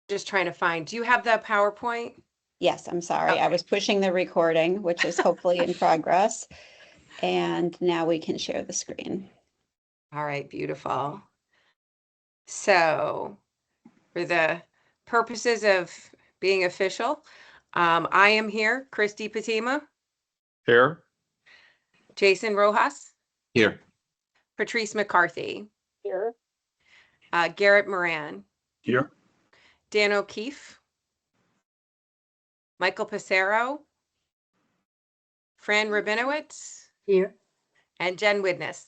Just trying to find, do you have the PowerPoint? Yes, I'm sorry. I Okay. was pushing the recording, which is hopefully in progress. And now we can share the screen. All right, beautiful. So for the purposes of being official, I am here, Christy Patima, Here. Jason Rojas, Here. Patrice McCarthy, Here. Garrett Moran, Here. Dan O'Keefe, Michael Passero, Fran Rabinowitz, Here. and Jen Widness.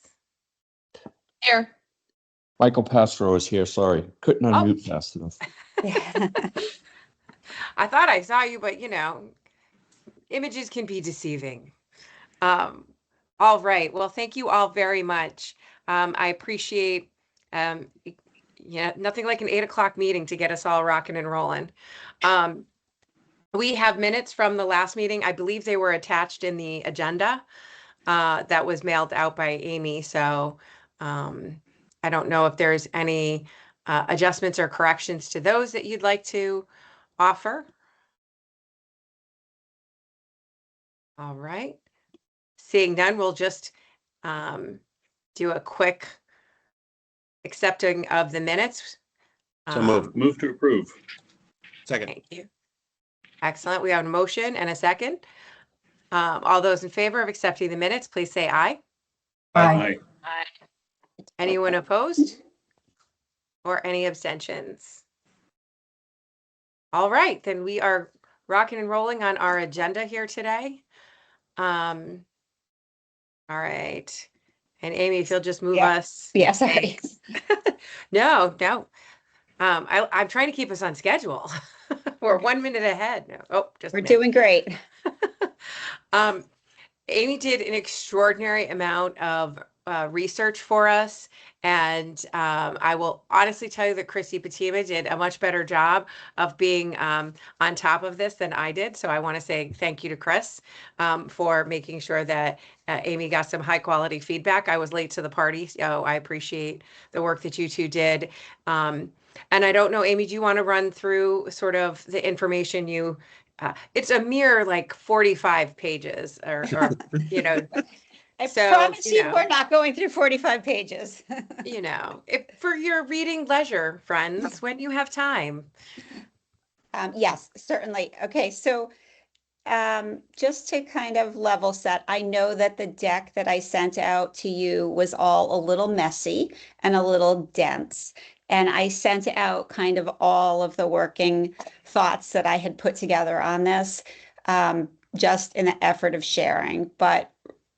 Here. Michael Pastro is here. Sorry. Couldn't unmute fast enough. I thought I saw you, but images can be deceiving. All right. Well, thank you all very much. I appreciate, nothing like an 8 o'clock meeting to get us all rocking and rolling. We have minutes from the last meeting. I believe they were attached in the agenda that was mailed out by Amy. So I don't know if there's any adjustments or corrections to those that you'd like to offer. All right. Seeing none, we'll just do a quick accepting of the minutes. So move to approve. Second. Thank you. Excellent. We have a motion and a second. All those in favor of accepting the minutes, please say aye. Aye. Anyone opposed? Or any abstentions? All right, then we are rocking and rolling on our agenda here today. All right. And Amy, if you'll just move us. Yeah, sorry. No. I'm trying to keep us on schedule. We're 1 minute ahead. No. Oh, just We're doing great. Amy did an extraordinary amount of research for us. And I will honestly tell you that Christy Patima did a much better job of being on top of this than I did. So I want to say thank you to Chris for making sure that Amy got some high quality feedback. I was late to the party, so I appreciate the work that you two did. And I don't know, Amy, do you want to run through sort of the information you, it's a mere like 45 pages or I So, promise you you know. we're not going through 45 pages. If for your reading leisure, friends, when you have time. Yes, certainly. Okay, so just to kind of level set, I know that the deck that I sent out to you was all a little messy and a little dense. And I sent out kind of all of the working thoughts that I had put together on this, just in the effort of sharing. But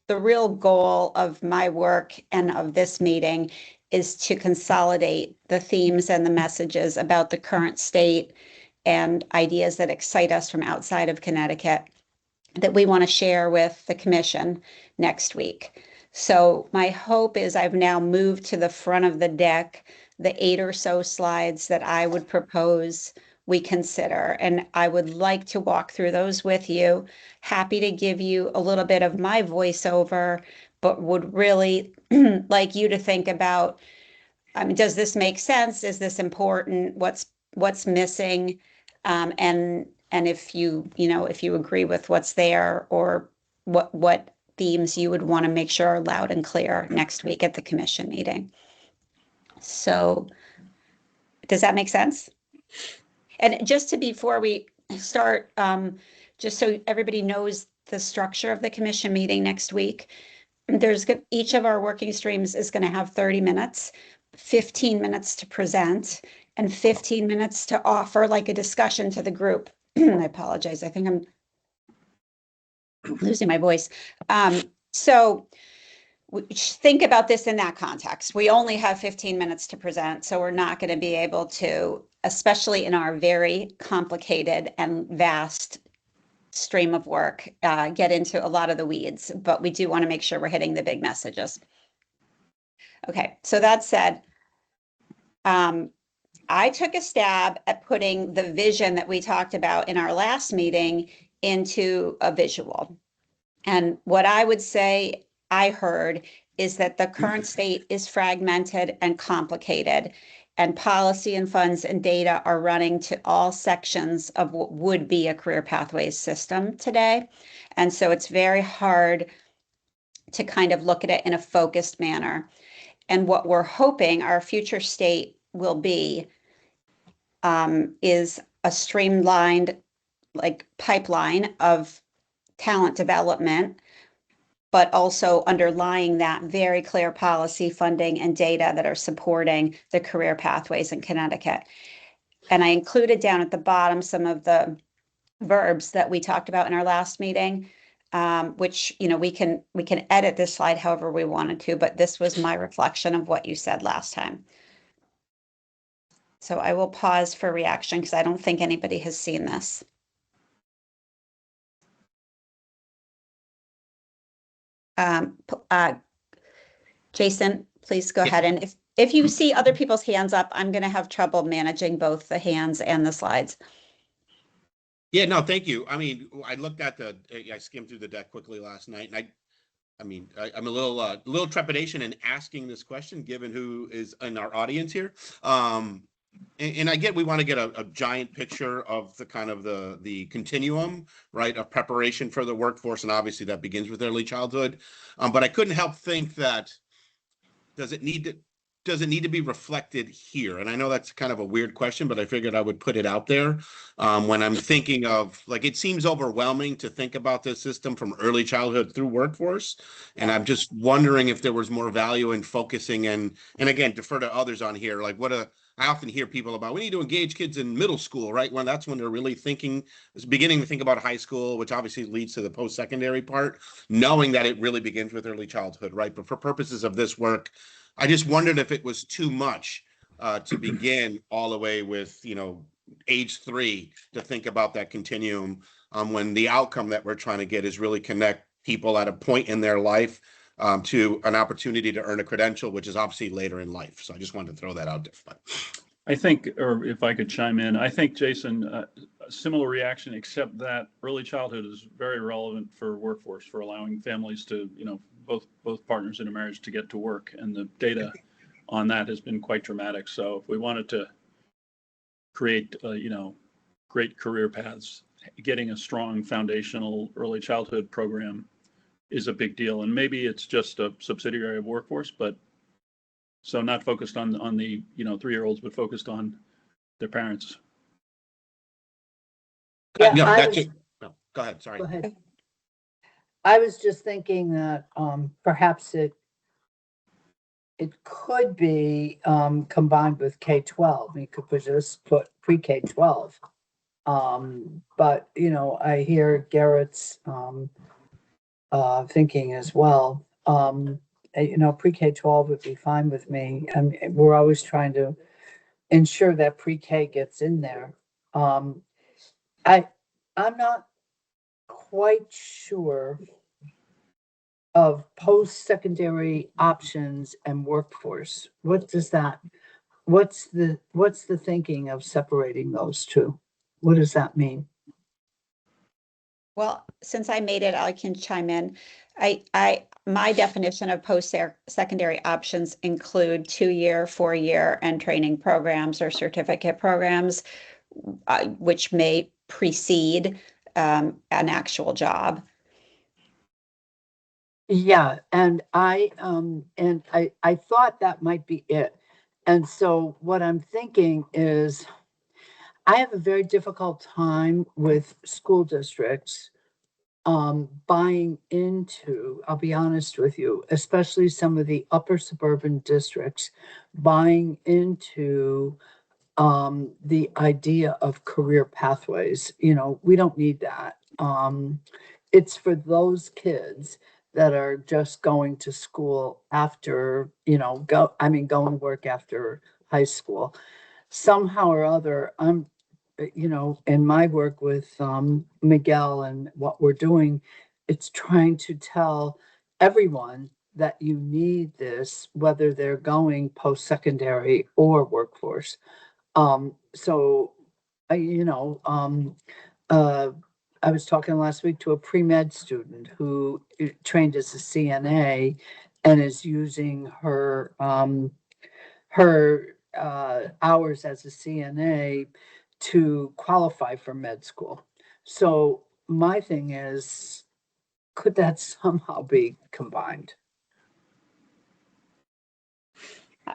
the real goal of my work and of this meeting is to consolidate the themes and the messages about the current state and ideas that excite us from outside of Connecticut that we want to share with the commission next week. So my hope is I've now moved to the front of the deck the 8 or so slides that I would propose we consider. And I would like to walk through those with you. Happy to give you a little bit of my voiceover, but would really like you to think about, does this make sense? Is this important? What's missing? And if if you agree with what's there, or what themes you would want to make sure are loud and clear next week at the commission meeting. So does that make sense? And just before we start, just so everybody knows the structure of the commission meeting next week, each of our working streams is going to have 30 minutes, 15 minutes to present, and 15 minutes to offer like a discussion to the group. I apologize. I think I'm losing my voice. So think about this in that context. We only have 15 minutes to present, so we're not going to be able to, especially in our very complicated and vast stream of work, get into a lot of the weeds, but we do want to make sure we're hitting the big messages. Okay, so that said, I took a stab at putting the vision that we talked about in our last meeting into a visual. And what I would say I heard is that the current state is fragmented and complicated. and policy and funds and data are running to all sections of what would be a career pathways system today. And so it's very hard to kind of look at it in a focused manner. And what we're hoping our future state will be is a streamlined like pipeline of talent development, but also underlying that very clear policy, funding, and data that are supporting the career pathways in Connecticut. And I included down at the bottom some of the verbs that we talked about in our last meeting, which, you know, we can edit this slide however we wanted to, but this was my reflection of what you said last time. So I will pause for reaction because I don't think anybody has seen this. Jason, please go ahead. And if you see other people's hands up, I'm going to have trouble managing both the hands and the slides. Yeah, no, thank you. I mean, I looked at I skimmed through the deck quickly last night, and I'm a little trepidation in asking this question, given who is in our audience here. And I get we want to get a giant picture of the kind of the continuum, right, of preparation for the workforce, and obviously that begins with early childhood. But I couldn't help think that does it need to be reflected here? And I know that's kind of a weird question, but I figured I would put it out there when I'm thinking of, like, it seems overwhelming to think about this system from early childhood through workforce. And I'm just wondering if there was more value in focusing and again, defer to others on here, like I often hear people about, we need to engage kids in middle school, right? When that's when they're really beginning to think about high school, which obviously leads to the post-secondary part, knowing that it really begins with early childhood, right? But for purposes of this work, I just wondered if it was too much to begin all the way with, age 3 to think about that continuum when the outcome that we're trying to get is really connect people at a point in their life to an opportunity to earn a credential, which is obviously later in life. So I just wanted to throw that out there. I think, or if I could chime in, I think, Jason, a similar reaction, except that early childhood is very relevant for workforce, for allowing families to, both partners in a marriage to get to work. And the data on that has been quite dramatic. So if we wanted to create, great career paths, getting a strong foundational early childhood program is a big deal. And maybe it's just a subsidiary of workforce, but so not focused on the 3-year-olds, but focused on their parents. Yeah, no, go ahead. Sorry. Go ahead. I was just thinking that perhaps it could be combined with K-12. You could just put pre-K-12. But I hear Garrett's thinking as well. Pre-K-12 would be fine with me. And we're always trying to ensure that pre-K gets in there. I'm not quite sure of post-secondary options and workforce. What's the thinking of separating those two? What does that mean? Well, since I made it, I can chime in. My definition of post-secondary options include 2-year, 4-year, and training programs or certificate programs, which may precede an actual job. Yeah, and I thought that might be it. And so what I'm thinking is I have a very difficult time with school districts buying into, I'll be honest with you, especially some of the upper suburban districts, buying into the idea of career pathways. We don't need that. It's for those kids that are just going to school after, going to work after high school. Somehow or other, I'm in my work with Miguel and what we're doing, it's trying to tell everyone that you need this, whether they're going post-secondary or workforce. I was talking last week to a pre-med student who trained as a CNA and is using her hours as a CNA to qualify for med school. So my thing is, could that somehow be combined?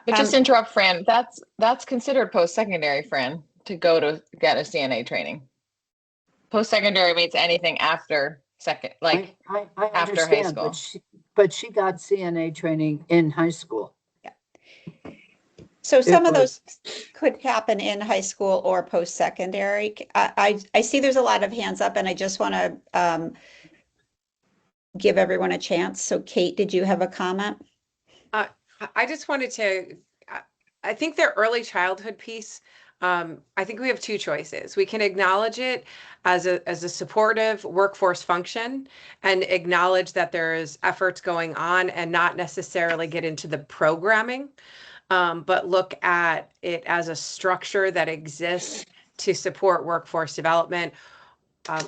But just interrupt, Fran. That's considered post-secondary, Fran, to go to get a CNA training. Post-secondary means anything after second, like I after high understand, school. but she got CNA training in high school. So some of was- those could happen in high school or post-secondary. I see there's a lot of hands up, and I just want to give everyone a chance. So Kate, did you have a comment? I just wanted to, I think the early childhood piece, I think we have two choices. We can acknowledge it as a supportive workforce function and acknowledge that there's efforts going on and not necessarily get into the programming, but look at it as a structure that exists to support workforce development.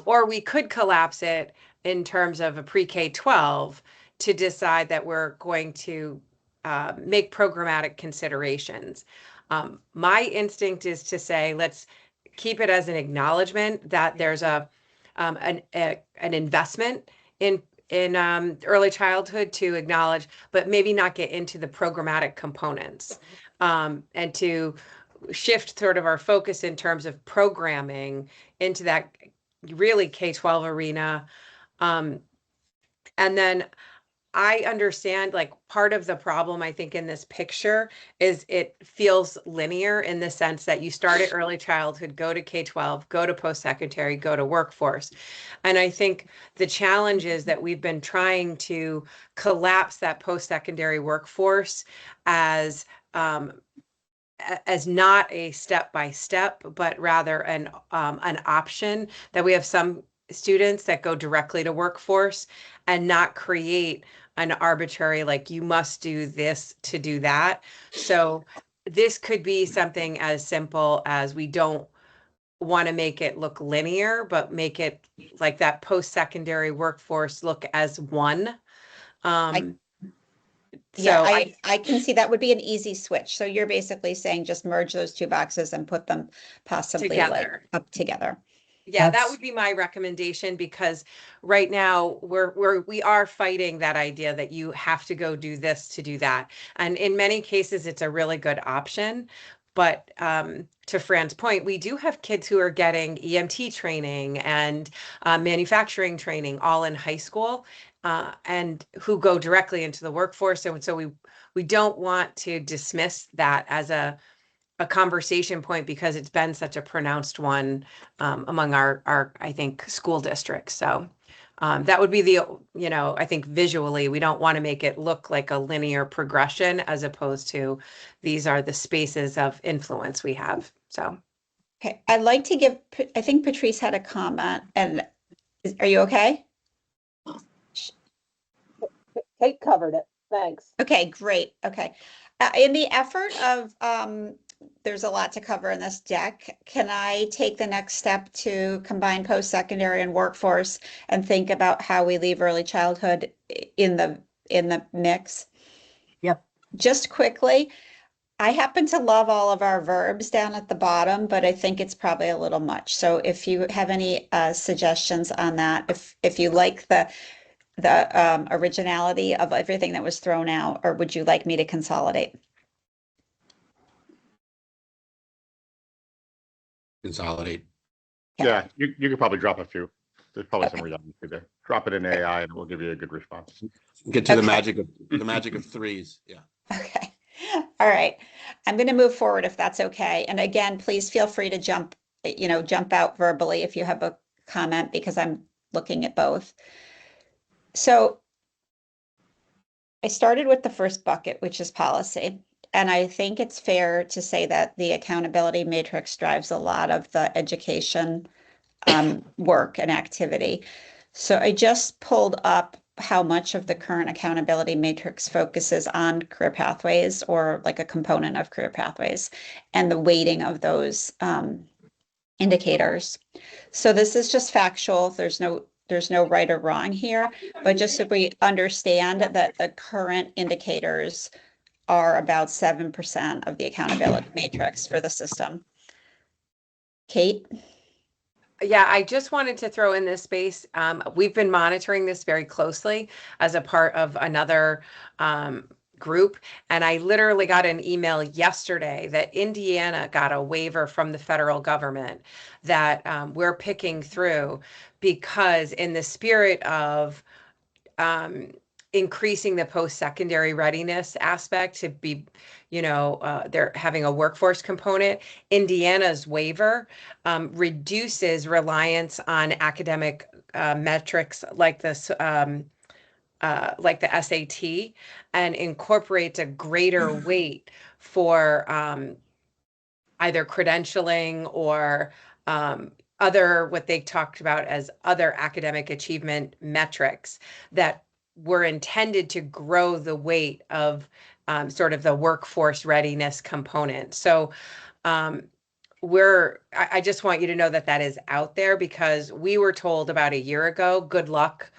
Or we could collapse it in terms of a pre-K 12 to decide that we're going to make programmatic considerations. My instinct is to say, let's keep it as an acknowledgement that there's an investment in early childhood to acknowledge, but maybe not get into the programmatic components, and to shift sort of our focus in terms of programming into that really K-12 arena. And then I understand, like, part of the problem I think in this picture is it feels linear in the sense that you start at early childhood, go to K-12, go to post-secondary, go to workforce. And I think the challenge is that we've been trying to collapse that post-secondary workforce as not a step-by-step, but rather an option, that we have some students that go directly to workforce and not create an arbitrary, like, you must do this to do that. So this could be something as simple as, we don't want to make it look linear, but make it like that post-secondary workforce look as one. Yeah, So I can see that would be an easy switch. So you're basically saying just merge those two boxes and put them possibly like together. up together. Yeah, that That's- would be my recommendation, because right now we are fighting that idea that you have to go do this to do that. And in many cases, it's a really good option. But to Fran's point, we do have kids who are getting EMT training and manufacturing training all in high school, and who go directly into the workforce. And so we don't want to dismiss that as a conversation point, because it's been such a pronounced one among our I think school districts. So that would be I think visually we don't want to make it look like a linear progression, as opposed to these are the spaces of influence we have. So Okay, I'd like to give, I think Patrice had a comment, and are you okay? Kate covered it. Thanks. Okay, great. Okay. In the effort of, there's a lot to cover in this deck. Can I take the next step to combine post-secondary and workforce and think about how we leave early childhood in the mix? Yep. Just quickly, I happen to love all of our verbs down at the bottom, but I think it's probably a little much. So if you have any suggestions on that, if you like the originality of everything that was thrown out, or would you like me to consolidate? Consolidate. Yeah, you could probably drop a few. There's probably some redundancy there. Drop it in AI and it will give you a good response. Get to Okay. the magic of threes. Yeah. Okay. All right. I'm going to move forward if that's okay. And again, please feel free to jump out verbally if you have a comment, because I'm looking at both. So I started with the first bucket, which is policy. And I think it's fair to say that the accountability matrix drives a lot of the education work and activity. So I just pulled up how much of the current accountability matrix focuses on career pathways, or like a component of career pathways, and the weighting of those indicators. So this is just factual. There's no right or wrong here, but just so we understand that the current indicators are about 7% of the accountability matrix for the system. Kate? Yeah, I just wanted to throw in this space. We've been monitoring this very closely as a part of another group. And I literally got an email yesterday that Indiana got a waiver from the federal government that we're picking through because, in the spirit of increasing the post-secondary readiness aspect to be, they're having a workforce component. Indiana's waiver reduces reliance on academic metrics like this, like the SAT, and incorporates a greater weight for either credentialing or other, what they talked about as other academic achievement metrics that were intended to grow the weight of sort of the workforce readiness component. So I just want you to know that that is out there, because we were told about a year ago, good luck,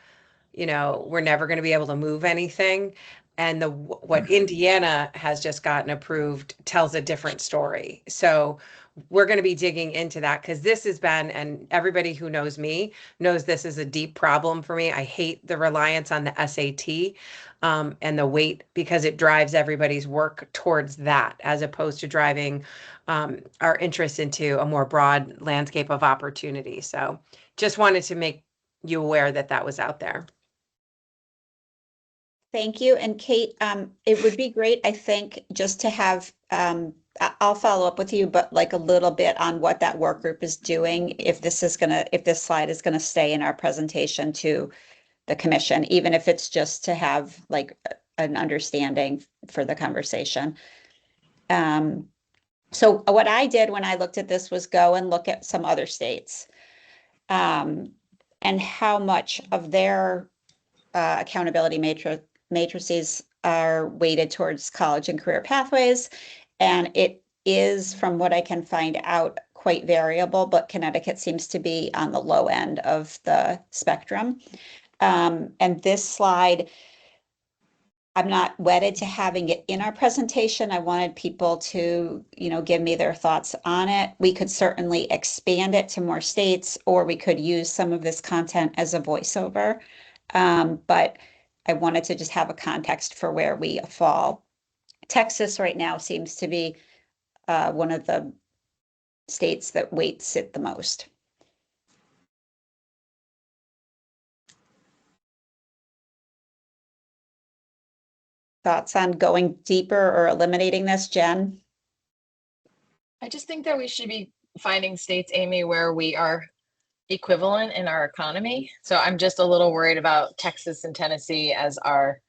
we're never going to be able to move anything. And what Indiana has just gotten approved tells a different story. So we're going to be digging into that, because this has been, and everybody who knows me knows this is a deep problem for me. I hate the reliance on the SAT and the weight, because it drives everybody's work towards that, as opposed to driving our interest into a more broad landscape of opportunity. So just wanted to make you aware that that was out there. Thank you. And Kate, it would be great, I think, just to have, I'll follow up with you, but like a little bit on what that work group is doing, if this slide is gonna stay in our presentation to the commission, even if it's just to have like an understanding for the conversation. So what I did when I looked at this was go and look at some other states, and how much of their accountability matrices are weighted towards college and career pathways. And it is, from what I can find out, quite variable, but Connecticut seems to be on the low end of the spectrum. And this slide, I'm not wedded to having it in our presentation. I wanted people to, give me their thoughts on it. We could certainly expand it to more states, or we could use some of this content as a voiceover. But I wanted to just have a context for where we fall. Texas right now seems to be one of the states that weights it the most. Thoughts on going deeper or eliminating this, Jen? I just think that we should be finding states, Amy, where we are equivalent in our economy. So I'm just a little worried about Texas and Tennessee as our,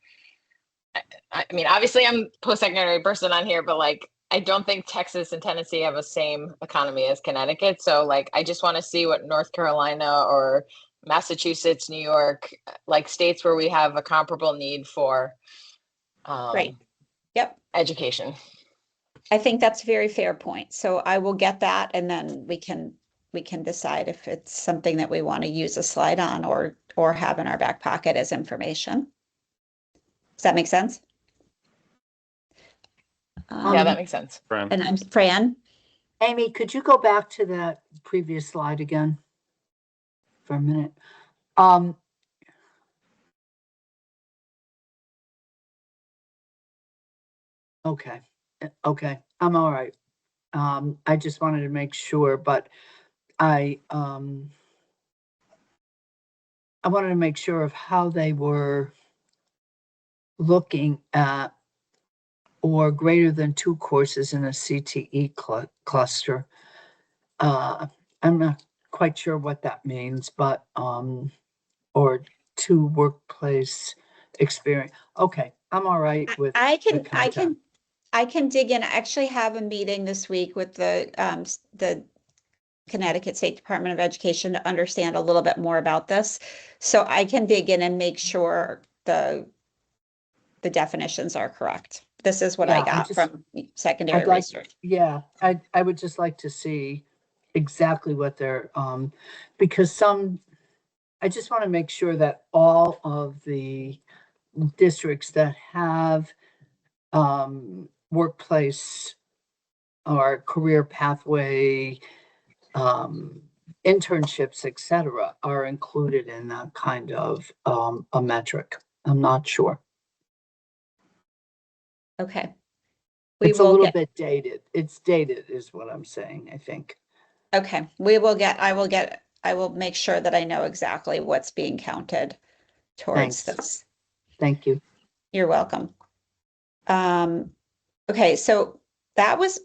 I mean, obviously I'm post-secondary person on here, but like, I don't think Texas and Tennessee have the same economy as Connecticut. So like, I just want to see what North Carolina or Massachusetts, New York, like states where we have a comparable need for Right. Yep. education. I think that's a very fair point. So I will get that, and then we can decide if it's something that we want to use a slide on or have in our back pocket as information. Does that make sense? Yeah, that makes sense. Fran. And I'm Fran. Amy, could you go back to that previous slide again for a minute? Okay, I'm all right. I just wanted to make sure, but I wanted to make sure of how they were looking at, or greater than 2 courses in a CTE cluster. I'm not quite sure what that means, but or 2 workplace experience. Okay, I'm all right with. I can dig in. I actually have a meeting this week with the Connecticut State Department of Education to understand a little bit more about this. So I can dig in and make sure the definitions are correct. This is what I got from secondary research. Yeah, I would just like to see exactly what they're, because I just want to make sure that all of the districts that have workplace or career pathway, internships, etc., are included in that kind of a metric. I'm not sure. Okay. We It's a will little get, bit dated. It's dated is what I'm saying, I think. okay, I will make sure that I know exactly what's being counted towards Thanks. this. Thank you. You're welcome. Okay, so that was,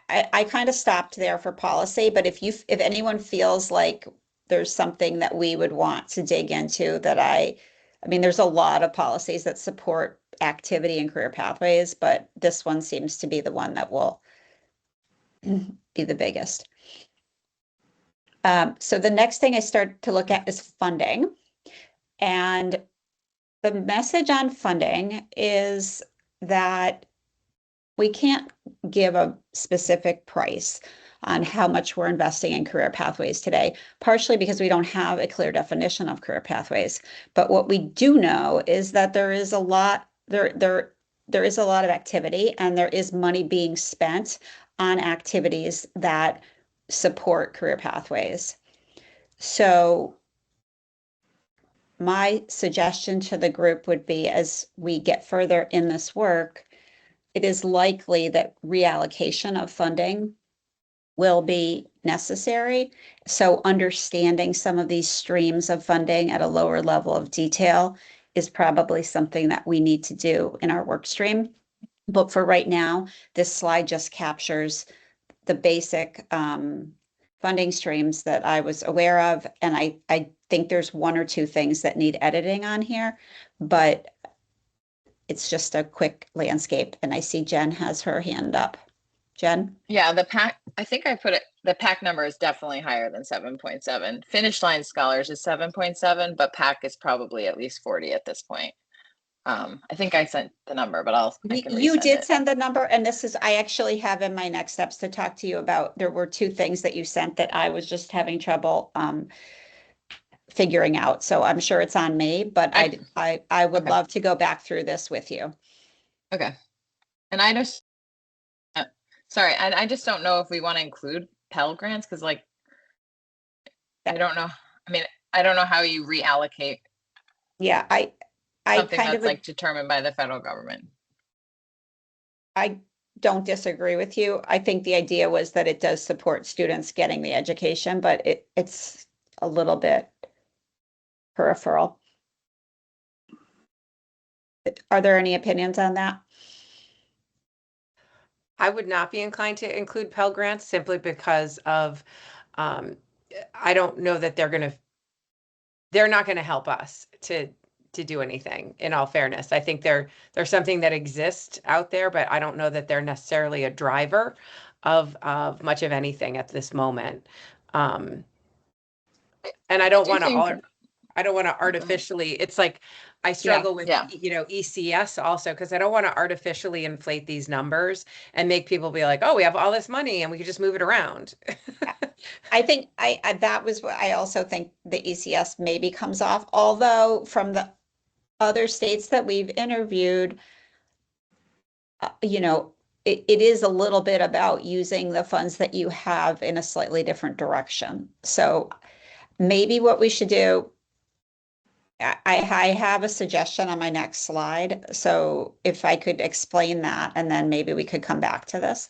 I kind of stopped there for policy, but if anyone feels like there's something that we would want to dig into that I mean, there's a lot of policies that support activity and career pathways, but this one seems to be the one that will be the biggest. So the next thing I start to look at is funding. And the message on funding is that we can't give a specific price on how much we're investing in career pathways today, partially because we don't have a clear definition of career pathways. But what we do know is that there is a lot of activity, and there is money being spent on activities that support career pathways. So my suggestion to the group would be, as we get further in this work, it is likely that reallocation of funding will be necessary. So understanding some of these streams of funding at a lower level of detail is probably something that we need to do in our work stream. But for right now, this slide just captures the basic funding streams that I was aware of. And I think there's one or two things that need editing on here, but it's just a quick landscape. And I see Jen has her hand up. Jen? Yeah, the pack, I think I put it, the pack number is definitely higher than 7.7. Finish line scholars is 7.7, but pack is probably at least 40 at this point. I think I sent the number, but I can You resend did it. send the number, and this is, I actually have in my next steps to talk to you about, there were two things that you sent that I was just having trouble figuring out. So I'm sure it's on me, but I would Okay. love to go back through this with you. Okay. And I just, sorry, I just don't know if we want to include Pell Grants, because like, I don't know. I mean, I don't know how you reallocate Yeah, I something kind that's of, like determined by the federal government. I don't disagree with you. I think the idea was that it does support students getting the education, but it's a little bit peripheral. Are there any opinions on that? I would not be inclined to include Pell Grants simply because of, I don't know that they're not gonna help us to do anything, in all fairness. I think they're something that exists out there, but I don't know that they're necessarily a driver of much of anything at this moment. And I don't do want think- to artificially, it's like I struggle with, yeah. ECS also, because I don't want to artificially inflate these numbers and make people be like, oh, we have all this money and we could just move it around. I think that was what I also think the ECS maybe comes off, although from the other states that we've interviewed, it is a little bit about using the funds that you have in a slightly different direction. So maybe what we should do, I have a suggestion on my next slide. So if I could explain that, and then maybe we could come back to this.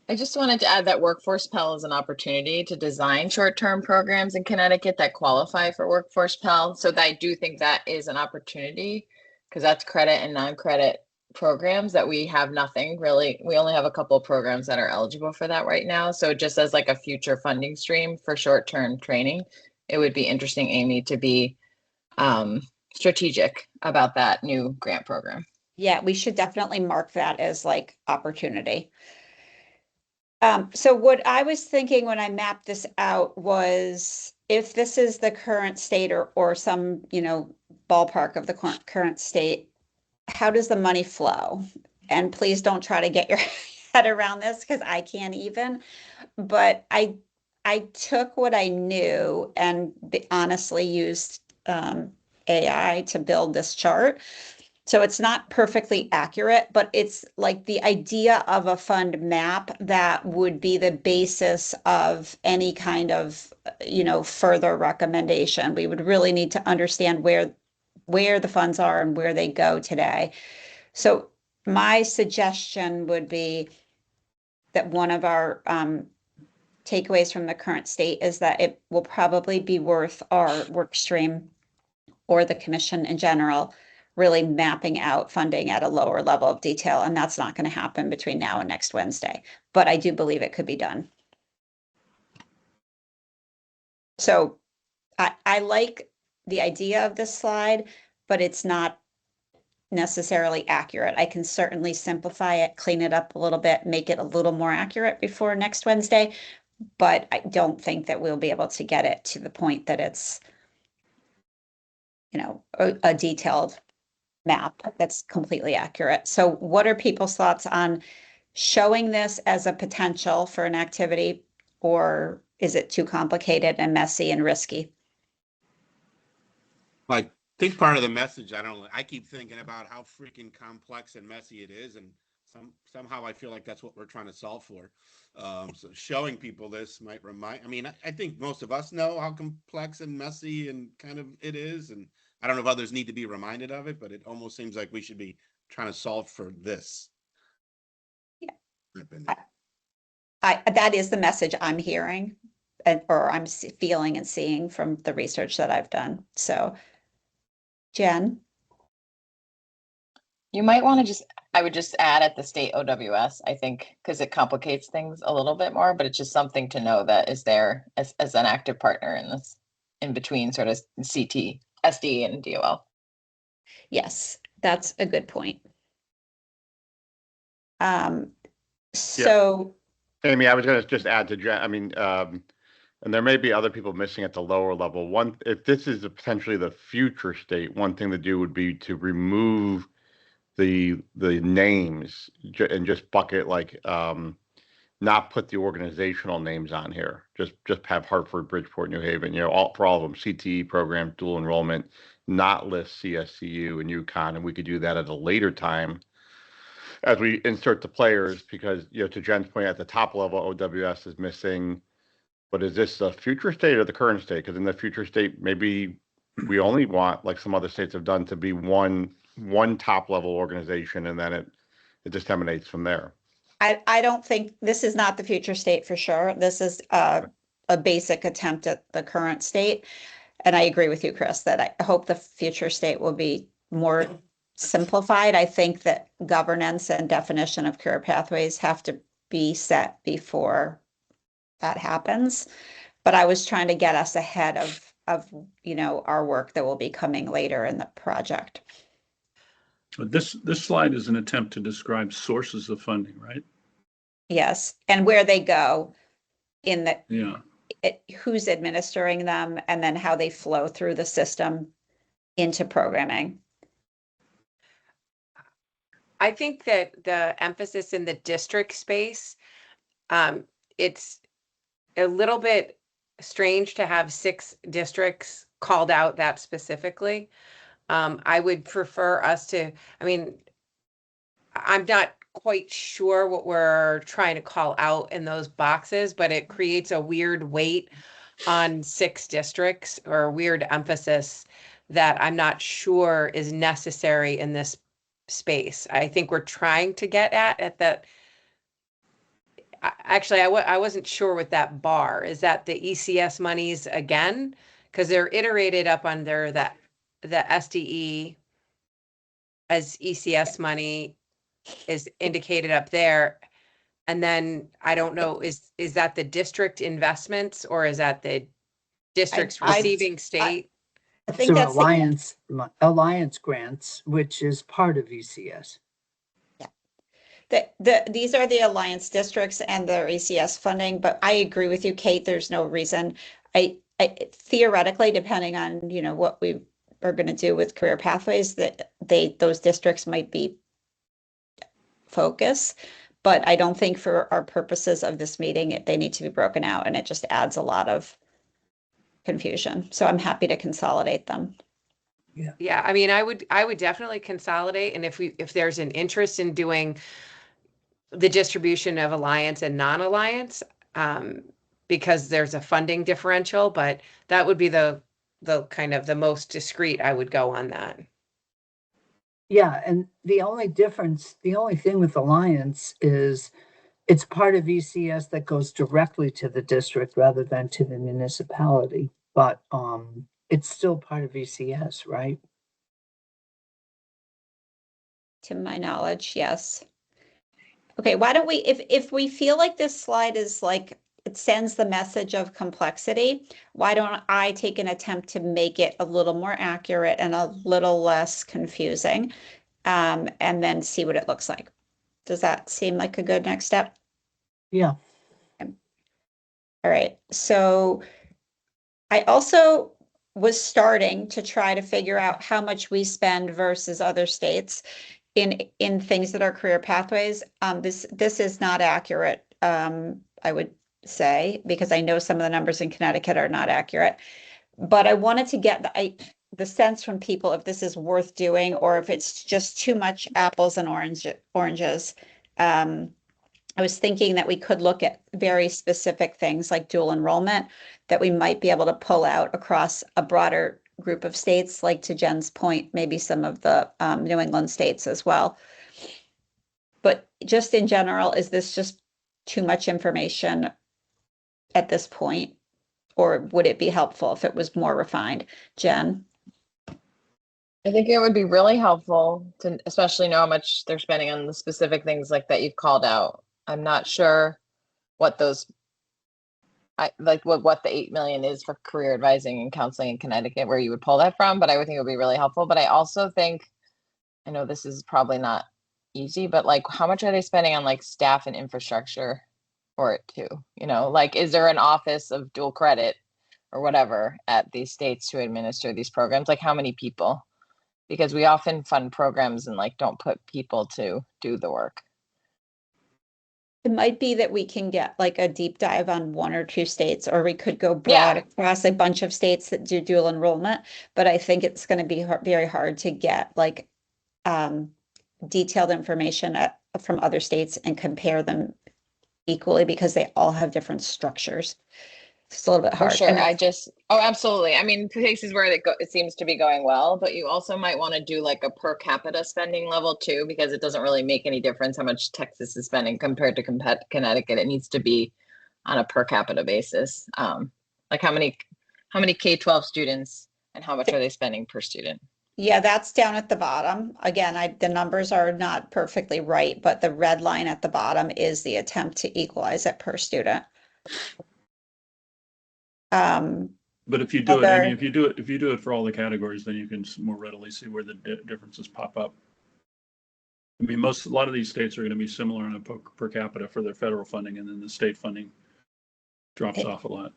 I just wanted to add that Workforce Pell is an opportunity to design short-term programs in Connecticut that qualify for Workforce Pell. So I do think that is an opportunity, because that's credit and non-credit programs that we have nothing really. We only have a couple of programs that are eligible for that right now. So just as like a future funding stream for short-term training, it would be interesting, Amy, to be strategic about that new grant program. Yeah, we should definitely mark that as like opportunity. So what I was thinking when I mapped this out was, if this is the current state or some, ballpark of the current state, how does the money flow? And please don't try to get your head around this, because I can't even. But I took what I knew and honestly used AI to build this chart. So it's not perfectly accurate, but it's like the idea of a fund map that would be the basis of any kind of, further recommendation. We would really need to understand where the funds are and where they go today. So my suggestion would be that one of our takeaways from the current state is that it will probably be worth our work stream or the commission in general really mapping out funding at a lower level of detail. And that's not going to happen between now and next Wednesday. But I do believe it could be done. So I like the idea of this slide, but it's not necessarily accurate. I can certainly simplify it, clean it up a little bit, make it a little more accurate before next Wednesday. But I don't think that we'll be able to get it to the point that it's, a detailed map that's completely accurate. So what are people's thoughts on showing this as a potential for an activity, or is it too complicated and messy and risky? I think part of the message, I keep thinking about how freaking complex and messy it is. And somehow I feel like that's what we're trying to solve for. So showing people this might I think most of us know how complex and messy and kind of it is. And I don't know if others need to be reminded of it, but it almost seems like we should be trying to solve for this. Yeah. That is the message I'm hearing or I'm feeling and seeing from the research that I've done. So, Jen? You might want to I would just add at the state OWS, I think, because it complicates things a little bit more, but it's just something to know that is there as an active partner in this, in between sort of CT, SD, and DOL. Yes, that's a good point. So. Amy, I was going to just add to Jen, and there may be other people missing at the lower level. If this is potentially the future state, one thing to do would be to remove the names and just bucket not put the organizational names on here. Just have Hartford, Bridgeport, New Haven, for all of them, CTE program, dual enrollment, not list CSCU and UConn, and we could do that at a later time as we insert the players, because to Jen's point, at the top level, OWS is missing. But is this the future state or the current state? Because in the future state, maybe we only want, like some other states have done, to be one top level organization, and then it disseminates from there. I don't think this is not the future state for sure. This is a basic attempt at the current state. And I agree with you, Chris, that I hope the future state will be more simplified. I think that governance and definition of career pathways have to be set before that happens. But I was trying to get us ahead of our work that will be coming later in the project. This slide is an attempt to describe sources of funding, right? Yes, and where they go in the yeah. Who's administering them, and then how they flow through the system into programming. I think that the emphasis in the district space, it's a little bit strange to have 6 districts called out that specifically. I would prefer us to, I'm not quite sure what we're trying to call out in those boxes, but it creates a weird weight on 6 districts or a weird emphasis that I'm not sure is necessary in this space. I think we're trying to get at that. Actually, I wasn't sure with that bar. Is that the ECS monies again? Because they're iterated up under the SDE as ECS money is indicated up there. And then I don't know, is that the district investments or is that the districts receiving state? I think that's alliance grants, which is part of ECS. These are the alliance districts and their ECS funding, but I agree with you, Kate. There's no reason. I theoretically, depending on what we are going to do with career pathways, that those districts might be focus, but I don't think for our purposes of this meeting they need to be broken out, and it just adds a lot of confusion. So I'm happy to consolidate them. Yeah, I mean, I would definitely consolidate, and if there's an interest in doing the distribution of alliance and non-alliance, um, because there's a funding differential, but that would be the kind of the most discreet I would go on that. Yeah, and the only thing with Alliance is it's part of ECS that goes directly to the district rather than to the municipality. But it's still part of ECS, right? To my knowledge, yes. Okay, why don't we, if we feel like this slide is like, it sends the message of complexity, why don't I take an attempt to make it a little more accurate and a little less confusing, and then see what it looks like. Does that seem like a good next step? Yeah. All right, so I also was starting to try to figure out how much we spend versus other states in things that are career pathways. This is not accurate, I would say, because I know some of the numbers in Connecticut are not accurate. But I wanted to get the sense from people if this is worth doing or if it's just too much apples and oranges. I was thinking that we could look at very specific things like dual enrollment that we might be able to pull out across a broader group of states, like to Jen's point, maybe some of the New England states as well. But just in general, is this just too much information at this point? Or would it be helpful if it was more refined? Jen? I think it would be really helpful to especially know how much they're spending on the specific things like that you've called out. I'm not sure what those what the 8 million is for career advising and counseling in Connecticut, where you would pull that from, but I would think it would be really helpful. But I also think, I know this is probably not easy, but like how much are they spending on like staff and infrastructure for it too? You know, like is there an office of dual credit or whatever at these states to administer these programs? Like how many people? Because we often fund programs and like don't put people to do the work. It might be that we can get like a deep dive on one or two states, or we could go broad across a bunch of states that do dual enrollment. But I think it's going to be very hard to get like detailed information from other states and compare them equally because they all have different structures. It's a little bit For hard. sure. Oh, absolutely. I mean, places where it seems to be going well, but you also might want to do like a per capita spending level too, because it doesn't really make any difference how much Texas is spending compared to Connecticut. It needs to be on a per capita basis. Like how many K-12 students and how much are they spending per student? Yeah, that's down at the bottom. Again, the numbers are not perfectly right, but the red line at the bottom is the attempt to equalize it per student. But if you do it, I mean, if you do it for all the categories, then you can more readily see where the differences pop up. I mean, a lot of these states are going to be similar on a per capita for their federal funding, and then the state funding drops off a lot.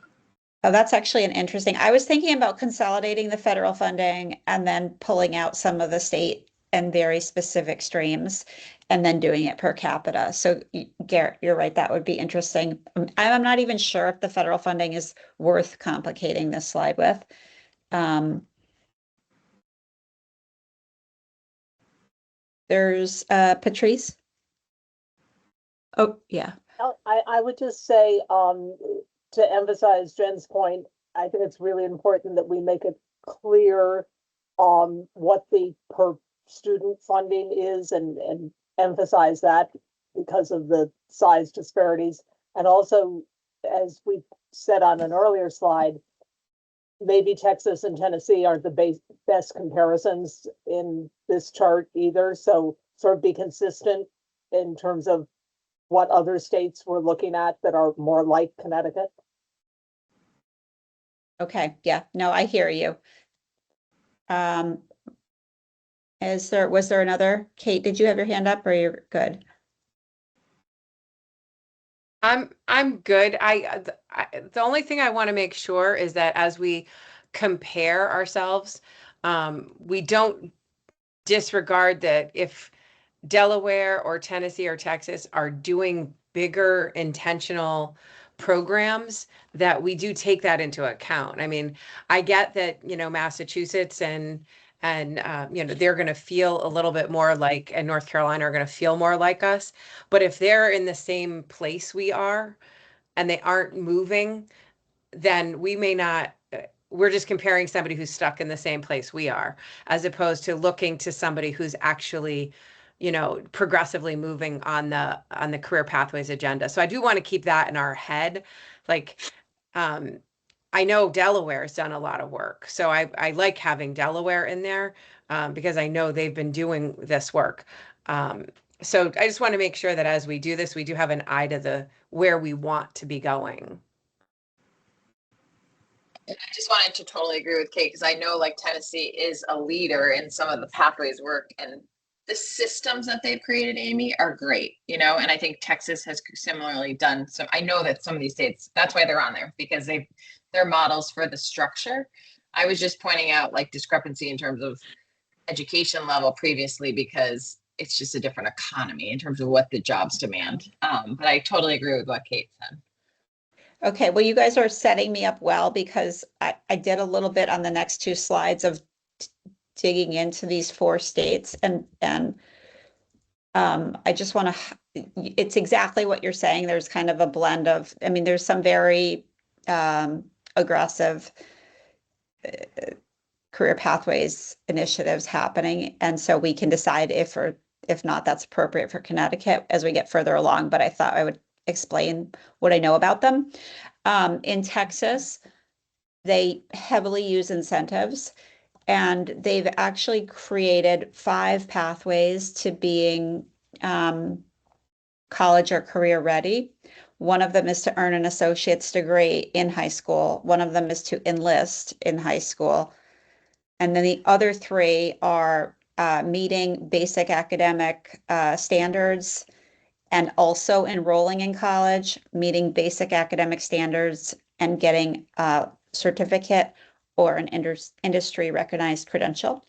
Oh, that's actually an interesting. I was thinking about consolidating the federal funding and then pulling out some of the state and very specific streams and then doing it per capita. So Garrett, you're right, that would be interesting. I'm not even sure if the federal funding is worth complicating this slide with. There's Patrice. Oh, yeah. I would just say, to emphasize Jen's point, I think it's really important that we make it clear what the per student funding is and emphasize that because of the size disparities. And also, as we said on an earlier slide, maybe Texas and Tennessee aren't the best comparisons in this chart either. So sort of be consistent in terms of what other states we're looking at that are more like Connecticut. Okay, yeah, no, I hear you. Was there another? Kate, did you have your hand up or you're good? I'm good. The only thing I want to make sure is that as we compare ourselves, we don't disregard that if Delaware or Tennessee or Texas are doing bigger intentional programs, that we do take that into account. I mean, I get that, Massachusetts and and they're going to feel a little bit more like, and North Carolina are going to feel more like us. But if they're in the same place we are and they aren't moving, then we may not, we're just comparing somebody who's stuck in the same place we are, as opposed to looking to somebody who's actually, progressively moving on the career pathways agenda. So I do want to keep that in our head. Like, I know Delaware has done a lot of work. So I like having Delaware in there, because I know they've been doing this work. So I just want to make sure that as we do this, we do have an eye to the where we want to be going. And I just wanted to totally agree with Kate, because I know like Tennessee is a leader in some of the pathways work, and the systems that they've created, Amy, are great, and I think Texas has similarly done. So I know that some of these states, that's why they're on there, because they're models for the structure. I was just pointing out like discrepancy in terms of education level previously, because it's just a different economy in terms of what the jobs demand. But I totally agree with what Kate said. Okay, well, you guys are setting me up well, because I did a little bit on the next two slides of digging into these 4 states, and I just want to, it's exactly what you're saying. There's kind of a blend of, I mean, there's some very aggressive career pathways initiatives happening, and so we can decide if not, that's appropriate for Connecticut as we get further along. But I thought I would explain what I know about them. In Texas, they heavily use incentives, and they've actually created 5 pathways to being college or career ready. One of them is to earn an associate's degree in high school. One of them is to enlist in high school. And then the other 3 are meeting basic academic standards, and also enrolling in college, meeting basic academic standards, and getting a certificate or an industry recognized credential.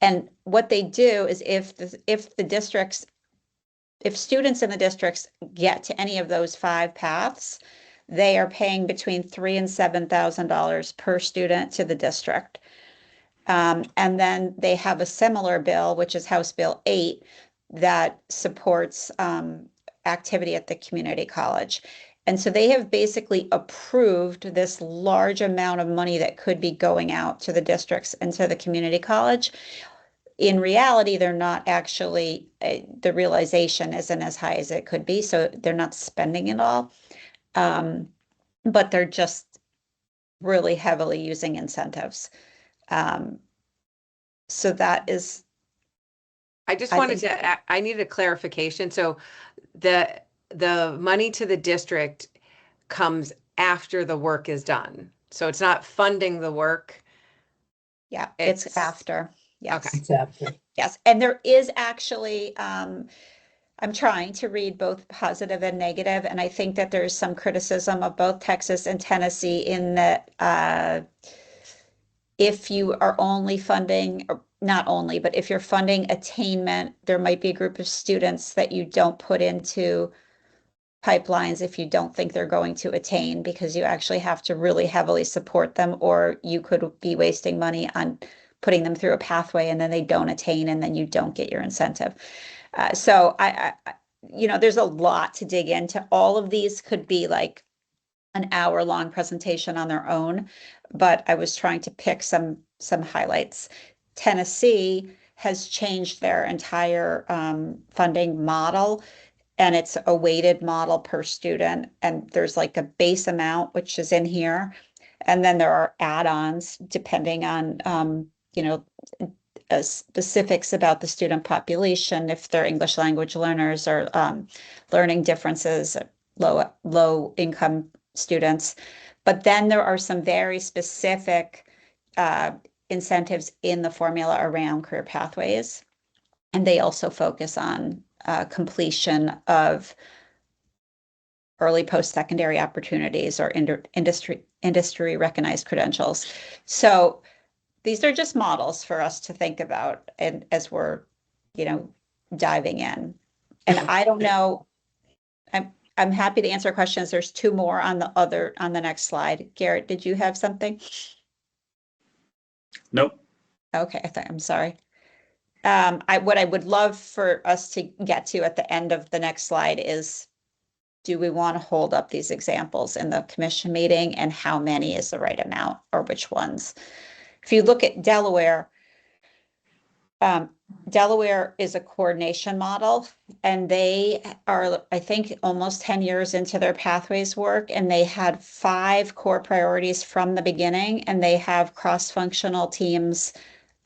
And what they do is if students in the districts get to any of those 5 paths, they are paying between $3,000 and $7,000 per student to the district. And then they have a similar bill, which is House Bill 8, that supports activity at the community college. And so they have basically approved this large amount of money that could be going out to the districts and to the community college. In reality, they're not actually, the realization isn't as high as it could be, so they're not spending it all. But they're just really heavily using incentives. So that is, I just I wanted think- to, I needed a clarification. So the money to the district comes after the work is done. So it's not funding the work. yeah, it's after, yes. Okay. Exactly. Yes, and there is actually, I'm trying to read both positive and negative, and I think that there's some criticism of both Texas and Tennessee in that if you are only funding, or not only, but if you're funding attainment, there might be a group of students that you don't put into pipelines if you don't think they're going to attain, because you actually have to really heavily support them, or you could be wasting money on putting them through a pathway and then they don't attain, and then you don't get your incentive. So I there's a lot to dig into. All of these could be like an hour-long presentation on their own, but I was trying to pick some highlights. Tennessee has changed their entire funding model, and it's a weighted model per student, and there's like a base amount, which is in here, and then there are add-ons depending on specifics about the student population, if they're English language learners, or learning differences, low income students. But then there are some very specific incentives in the formula around career pathways, and they also focus on completion of early post-secondary opportunities or industry recognized credentials. So these are just models for us to think about, and as we're diving in. And I don't know, I'm happy to answer questions. There's 2 more on the next slide. Garrett, did you have something? Nope. Okay, I'm sorry. What I would love for us to get to at the end of the next slide is, do we want to hold up these examples in the commission meeting, and how many is the right amount, or which ones? If you look at Delaware, Delaware is a coordination model, and they are, I think, almost 10 years into their pathways work, and they had 5 core priorities from the beginning, and they have cross-functional teams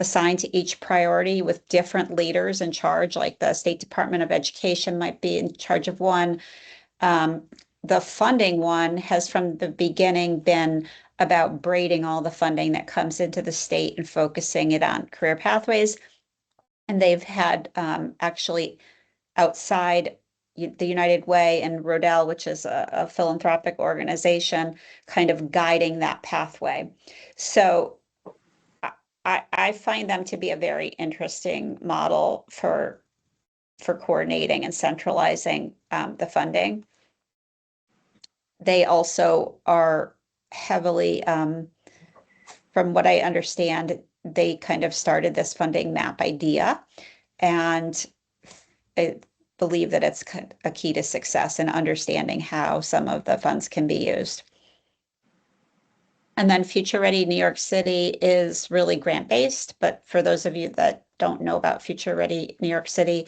assigned to each priority with different leaders in charge, like the State Department of Education might be in charge of one. The funding one has from the beginning been about braiding all the funding that comes into the state and focusing it on career pathways. And they've had actually outside the United Way and Rodel, which is a philanthropic organization, kind of guiding that pathway. So I find them to be a very interesting model for coordinating and centralizing the funding. They also are heavily, from what I understand, they kind of started this funding map idea, and I believe that it's a key to success in understanding how some of the funds can be used. And then Future Ready New York City is really grant-based, but for those of you that don't know about Future Ready New York City,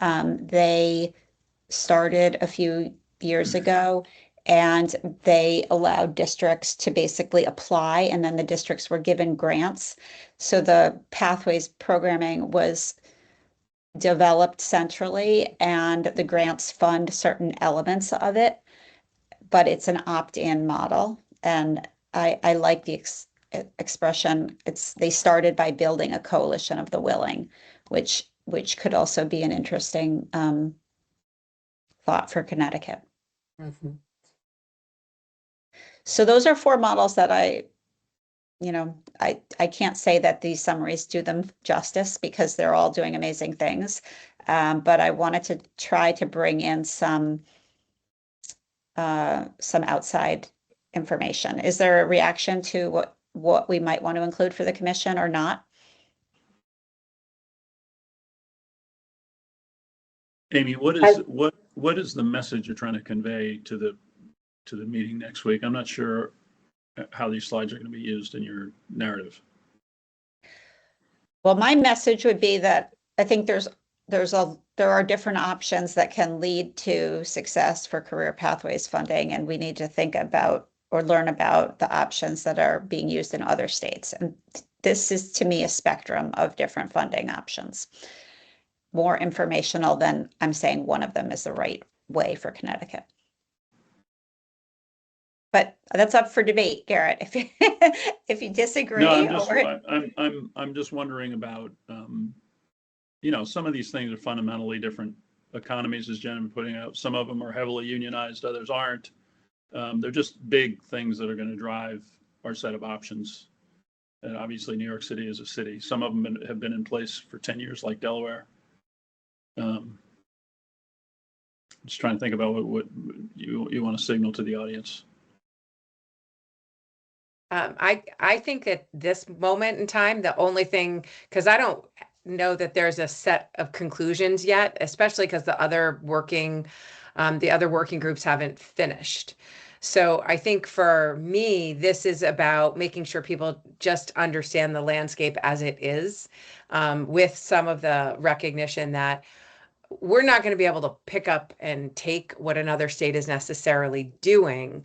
they started a few years ago, and they allowed districts to basically apply, and then the districts were given grants. So the Pathways programming was developed centrally, and the grants fund certain elements of it, but it's an opt-in model. And I like the expression, they started by building a coalition of the willing, which could also be an interesting thought for Connecticut. Mhm. So those are 4 models that I can't say that these summaries do them justice, because they're all doing amazing things. But I wanted to try to bring in some outside information. Is there a reaction to what we might want to include for the commission or not? Amy, what is the message you're trying to convey to the meeting next week? I'm not sure how these slides are going to be used in your narrative. Well, my message would be that I think there are different options that can lead to success for career pathways funding, and we need to think about or learn about the options that are being used in other states. And this is, to me, a spectrum of different funding options. More informational than I'm saying one of them is the right way for Connecticut. But that's up for debate, Garrett. If you disagree, no, I'm just wondering about some of these things are fundamentally different economies, as Jen is putting out. Some of them are heavily unionized, others aren't. They're just big things that are going to drive our set of options. And obviously, New York City is a city. Some of them have been in place for 10 years, like Delaware. Just trying to think about what you want to signal to the audience. I think at this moment in time, the only thing, because I don't know that there's a set of conclusions yet, especially because the other working groups haven't finished. So I think for me, this is about making sure people just understand the landscape as it is, with some of the recognition that we're not going to be able to pick up and take what another state is necessarily doing,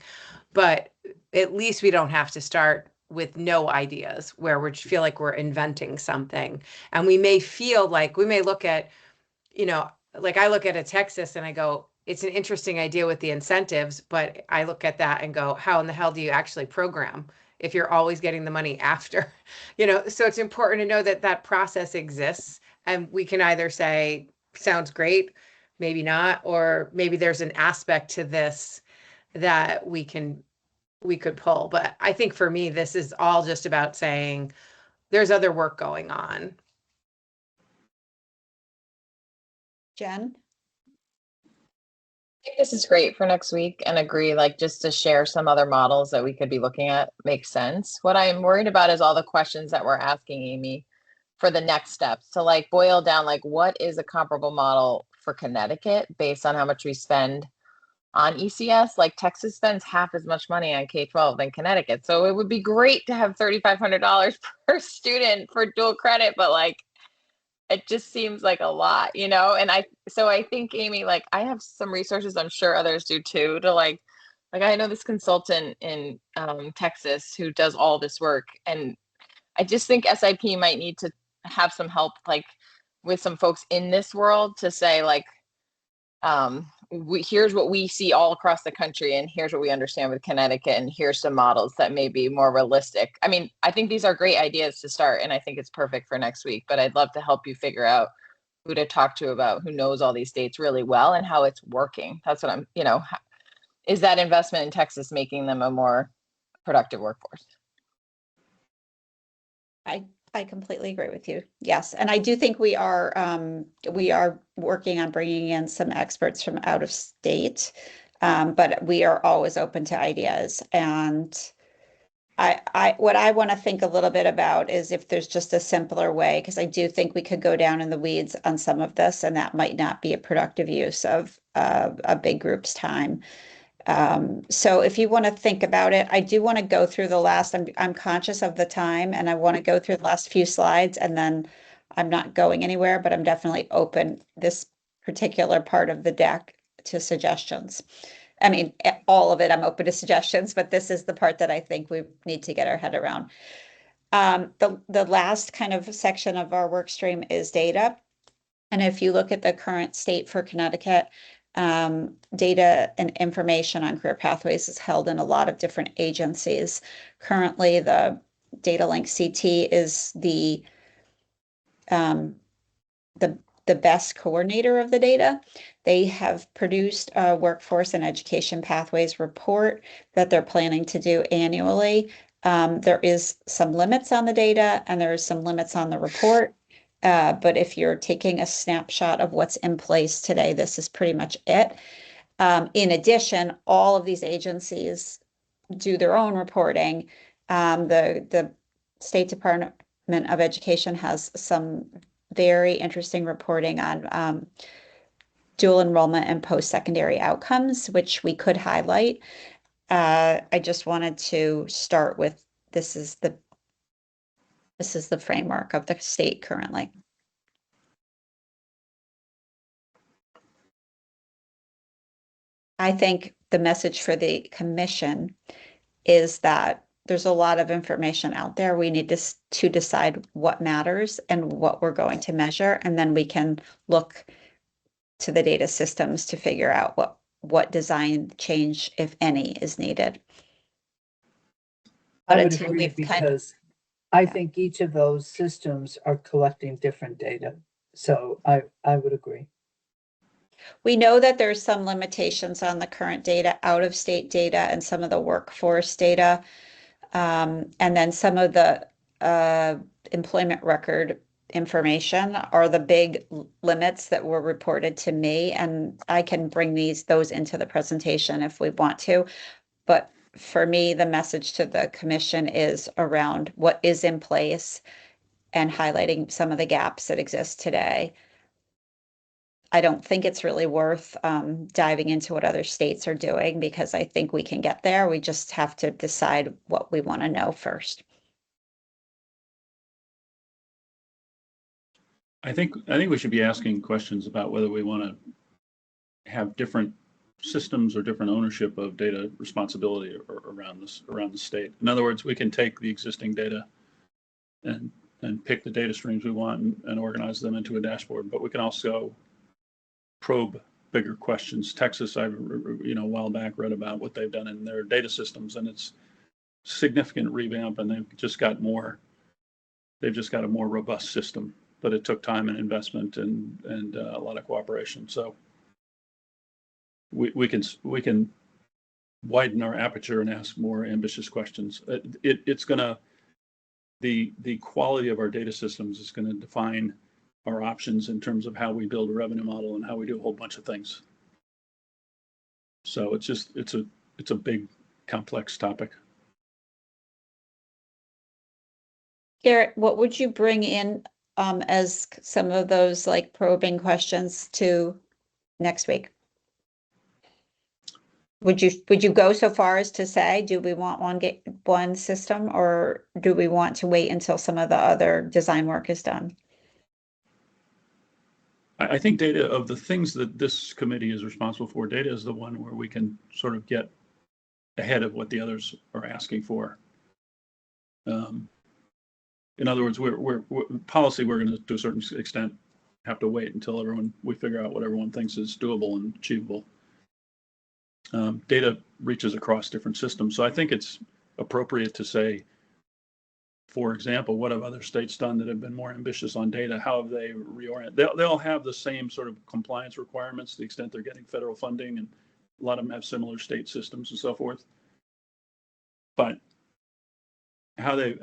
but at least we don't have to start with no ideas where we feel like we're inventing something. And we may look at, like I look at a Texas and I go, it's an interesting idea with the incentives, but I look at that and go, how in the hell do you actually program if you're always getting the money after? So it's important to know that that process exists, and we can either say, sounds great, maybe not, or maybe there's an aspect to this that we could pull. But I think for me, this is all just about saying there's other work going on. Jen? I think this is great for next week, and agree, like, just to share some other models that we could be looking at makes sense. What I'm worried about is all the questions that we're asking, Amy. for the next steps to like boil down like what is a comparable model for Connecticut based on how much we spend on ECS. Like Texas spends half as much money on K-12 than Connecticut. So it would be great to have $3,500 per student for dual credit, but like it just seems like a lot, you know? And I think, Amy, like I have some resources, I'm sure others do too, to like I know this consultant in Texas who does all this work. And I just think SIP might need to have some help, like with some folks in this world to say like, here's what we see all across the country, and here's what we understand with Connecticut, and here's some models that may be more realistic. I mean, I think these are great ideas to start, and I think it's perfect for next week, but I'd love to help you figure out who to talk to about who knows all these states really well and how it's working. That's what is that investment in Texas making them a more productive workforce? I completely agree with you. Yes, and I do think we are working on bringing in some experts from out of state, but we are always open to ideas. And what I want to think a little bit about is if there's just a simpler way, because I do think we could go down in the weeds on some of this, and that might not be a productive use of a big group's time. So if you want to think about it, I do want to go through I'm conscious of the time, and I want to go through the last few slides, and then I'm not going anywhere, but I'm definitely open this particular part of the deck to suggestions. I mean, all of it, I'm open to suggestions, but this is the part that I think we need to get our head around. The last kind of section of our work stream is data. And if you look at the current state for Connecticut, data and information on career pathways is held in a lot of different agencies. Currently, the Data Link CT is the best coordinator of the data. They have produced a workforce and education pathways report that they're planning to do annually. There is some limits on the data, and there is some limits on the report. But if you're taking a snapshot of what's in place today, this is pretty much it. In addition, all of these agencies do their own reporting. The State Department of Education has some very interesting reporting on dual enrollment and post-secondary outcomes, which we could highlight. I just wanted to start with this is the framework of the state currently. I think the message for the commission is that there's a lot of information out there. We need to decide what matters and what we're going to measure, and then we can look to the data systems to figure out what design change, if any, is needed. But I would until agree, we've because I think each of those systems are collecting different data. So I would agree. we know that there's some limitations on the current data, out of state data, and some of the workforce data. And then some of the employment record information are the big limits that were reported to me. And I can bring those into the presentation if we want to. But for me, the message to the commission is around what is in place and highlighting some of the gaps that exist today. I don't think it's really worth diving into what other states are doing, because I think we can get there. We just have to decide what we want to know first. I think we should be asking questions about whether we want to have different systems or different ownership of data responsibility around the state. In other words, we can take the existing data and pick the data streams we want and organize them into a dashboard, but we can also probe bigger questions. Texas, I a while back read about what they've done in their data systems, and it's significant revamp, and they've just got a more robust system, but it took time and investment and a lot of cooperation. So we can widen our aperture and ask more ambitious questions. It's gonna the quality of our data systems is going to define our options in terms of how we build a revenue model and how we do a whole bunch of things. So it's a big, complex topic. Garrett, what would you bring in as some of those like probing questions to next week? Would you go so far as to say, do we want one system, or do we want to wait until some of the other design work is done? I think data, of the things that this committee is responsible for, data is the one where we can sort of get ahead of what the others are asking for. In other words, we're policy, we're going to a certain extent, have to wait until we figure out what everyone thinks is doable and achievable. Data reaches across different systems. So I think it's appropriate to say, for example, what have other states done that have been more ambitious on data? How have they reoriented? They'll have the same sort of compliance requirements to the extent they're getting federal funding, and a lot of them have similar state systems and so forth. But how they've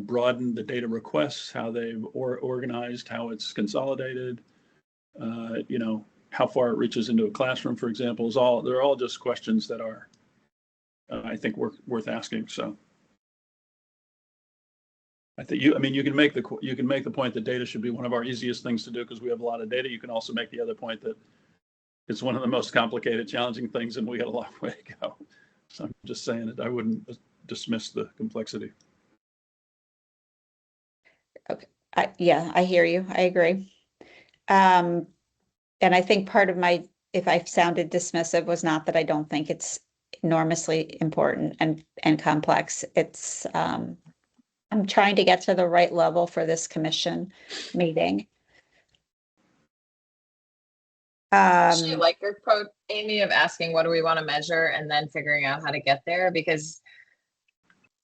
broadened the data requests, how they've organized, how it's consolidated, how far it reaches into a classroom, for example, they're all just questions that are, I think, worth asking. So I think you can make the point that data should be one of our easiest things to do because we have a lot of data. You can also make the other point that it's one of the most complicated, challenging things, and we got a long way to go. So I'm just saying that I wouldn't dismiss the complexity. Okay. Yeah, I hear you. I agree. And I think part of if I sounded dismissive, was not that I don't think it's enormously important and complex. It's, I'm trying to get to the right level for this commission meeting. Actually, I like your quote, Amy, of asking what do we want to measure and then figuring out how to get there, because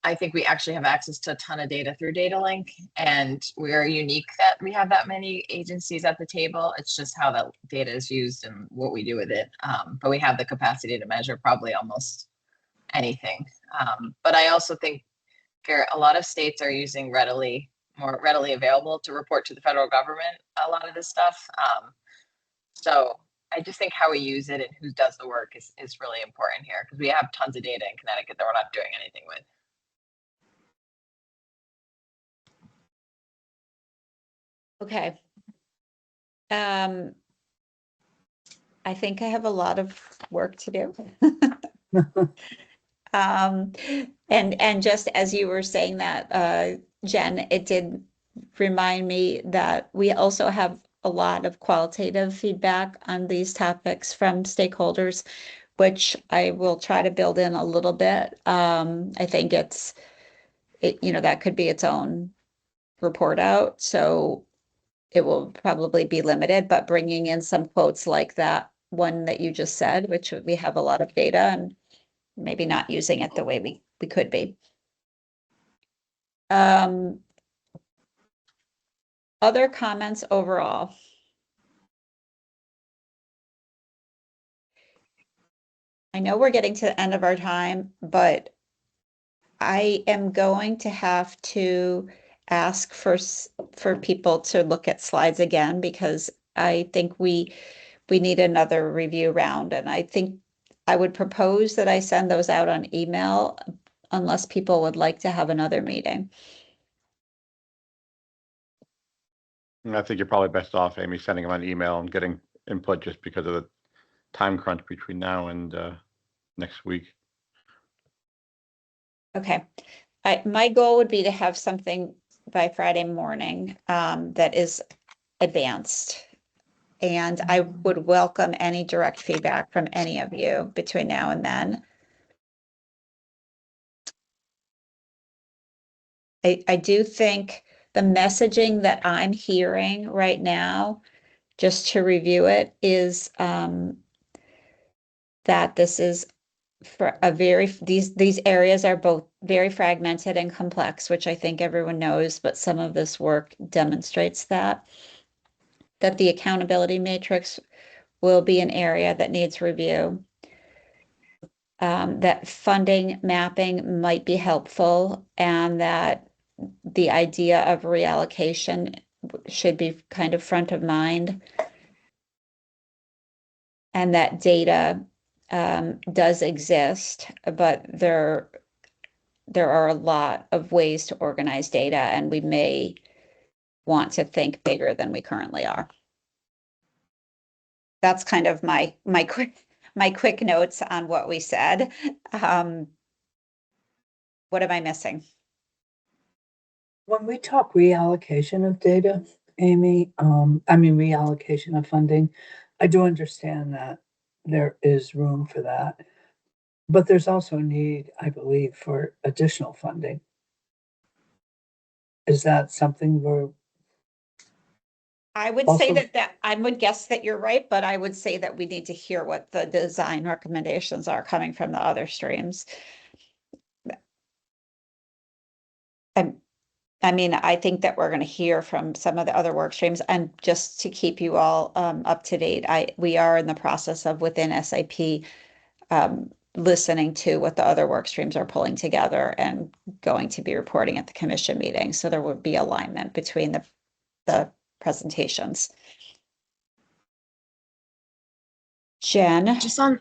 I think we actually have access to a ton of data through Data Link, and we're unique that we have that many agencies at the table. It's just how that data is used and what we do with it. But we have the capacity to measure probably almost anything. But I also think, Garrett, a lot of states are using more readily available to report to the federal government a lot of this stuff. So I just think how we use it and who does the work is really important here, because we have tons of data in Connecticut that we're not doing anything with. Okay. I think I have a lot of work to do. And just as you were saying that, Jen, it did remind me that we also have a lot of qualitative feedback on these topics from stakeholders, which I will try to build in a little bit. I think that could be its own report out. So it will probably be limited, but bringing in some quotes like that one that you just said, which we have a lot of data and maybe not using it the way we could be. Other comments overall? I know we're getting to the end of our time, but I am going to have to ask for people to look at slides again, because I think we need another review round, and I think I would propose that I send those out on email unless people would like to have another meeting. I think you're probably best off, Amy, sending them an email and getting input, just because of the time crunch between now and next week. Okay. My goal would be to have something by Friday morning that is advanced. And I would welcome any direct feedback from any of you between now and then. I do think the messaging that I'm hearing right now, just to review it, is that this is for these areas are both very fragmented and complex, which I think everyone knows, but some of this work demonstrates that the accountability matrix will be an area that needs review. That funding mapping might be helpful, and that the idea of reallocation should be kind of front of mind, and that data does exist, but there are a lot of ways to organize data, and we may want to think bigger than we currently are. That's kind of my quick notes on what we said. What am I missing? When we talk reallocation of data, Amy, I mean reallocation of funding, I do understand that there is room for that. But there's also a need, I believe, for additional funding. Is that something we're I would say Also- that I would guess that you're right, but I would say that we need to hear what the design recommendations are coming from the other streams. I mean, I think that we're going to hear from some of the other work streams, and just to keep you all up to date, we are in the process of within SIP listening to what the other work streams are pulling together and going to be reporting at the commission meeting. So there would be alignment between the presentations. Jen? Just on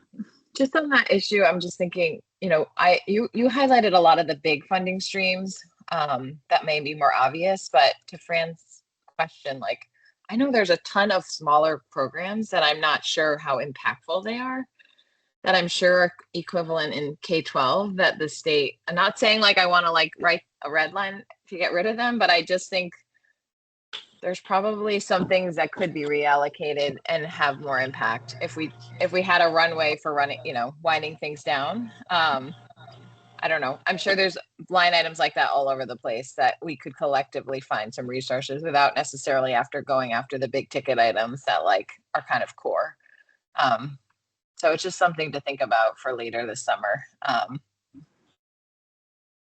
that issue, I'm just thinking, you highlighted a lot of the big funding streams that may be more obvious, but to Fran's question, like, I know there's a ton of smaller programs that I'm not sure how impactful they are, that I'm sure are equivalent in K-12 that the state, I'm not saying like I want to like write a red line to get rid of them, but I just think there's probably some things that could be reallocated and have more impact if we had a runway for running, winding things down. I don't know. I'm sure there's line items like that all over the place that we could collectively find some resources without necessarily going after the big ticket items that like are kind of core. So it's just something to think about for later this summer.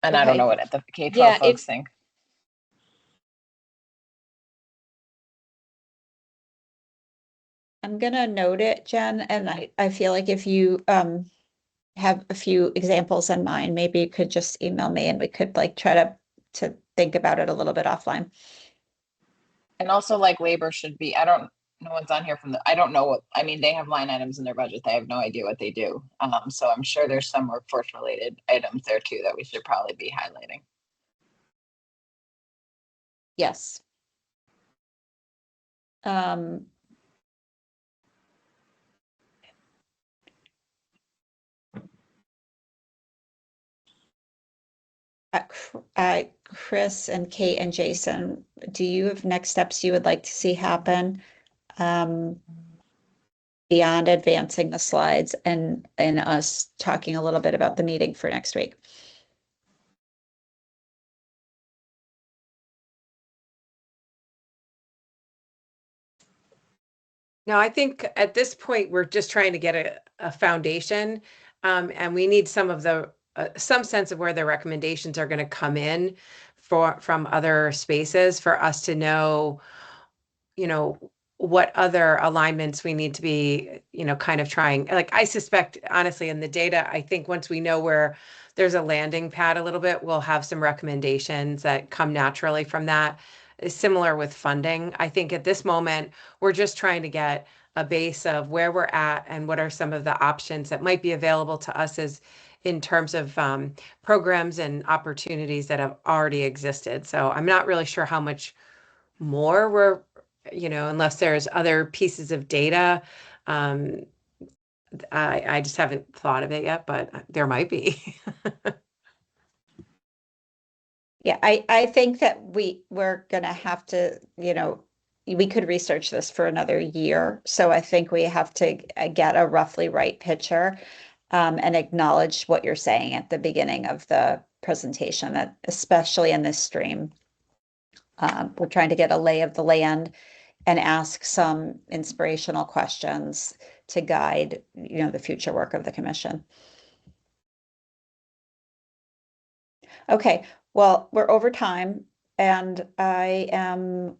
And I don't know what the K-12 folks think. I'm gonna note it, Jen, and I feel like if you have a few examples in mind, maybe you could just email me and we could like try to think about it a little bit offline. And also like labor should be, no one's on here I don't know what, I mean, they have line items in their budget. I have no idea what they do. So I'm sure there's some workforce related items there too that we should probably be highlighting. Yes. Chris and Kate and Jason, do you have next steps you would like to see happen beyond advancing the slides and us talking a little bit about the meeting for next week? No, I think at this point, we're just trying to get a foundation, and we need some sense of where the recommendations are going to come in from other spaces for us to know, what other alignments we need to be, kind of trying. Like, I suspect, honestly, in the data, I think once we know where there's a landing pad a little bit, we'll have some recommendations that come naturally from that. Similar with funding. I think at this moment, we're just trying to get a base of where we're at and what are some of the options that might be available to us as in terms of programs and opportunities that have already existed. So I'm not really sure how much more we're, unless there's other pieces of data. I just haven't thought of it yet, but there might be. Yeah, I think that we're gonna have to, we could research this for another year. So I think we have to get a roughly right picture and acknowledge what you're saying at the beginning of the presentation, that especially in this stream, we're trying to get a lay of the land and ask some inspirational questions to guide, the future work of the commission. Okay, well, we're over time, and I am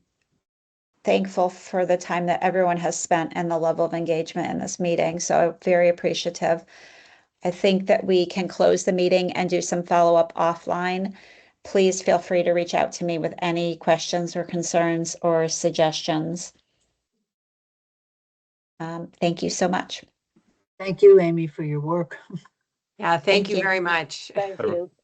thankful for the time that everyone has spent and the level of engagement in this meeting. So very appreciative. I think that we can close the meeting and do some follow-up offline. Please feel free to reach out to me with any questions or concerns or suggestions. Thank you so much. Thank you, Amy, for your work. Yeah, thank you very much. Thank you.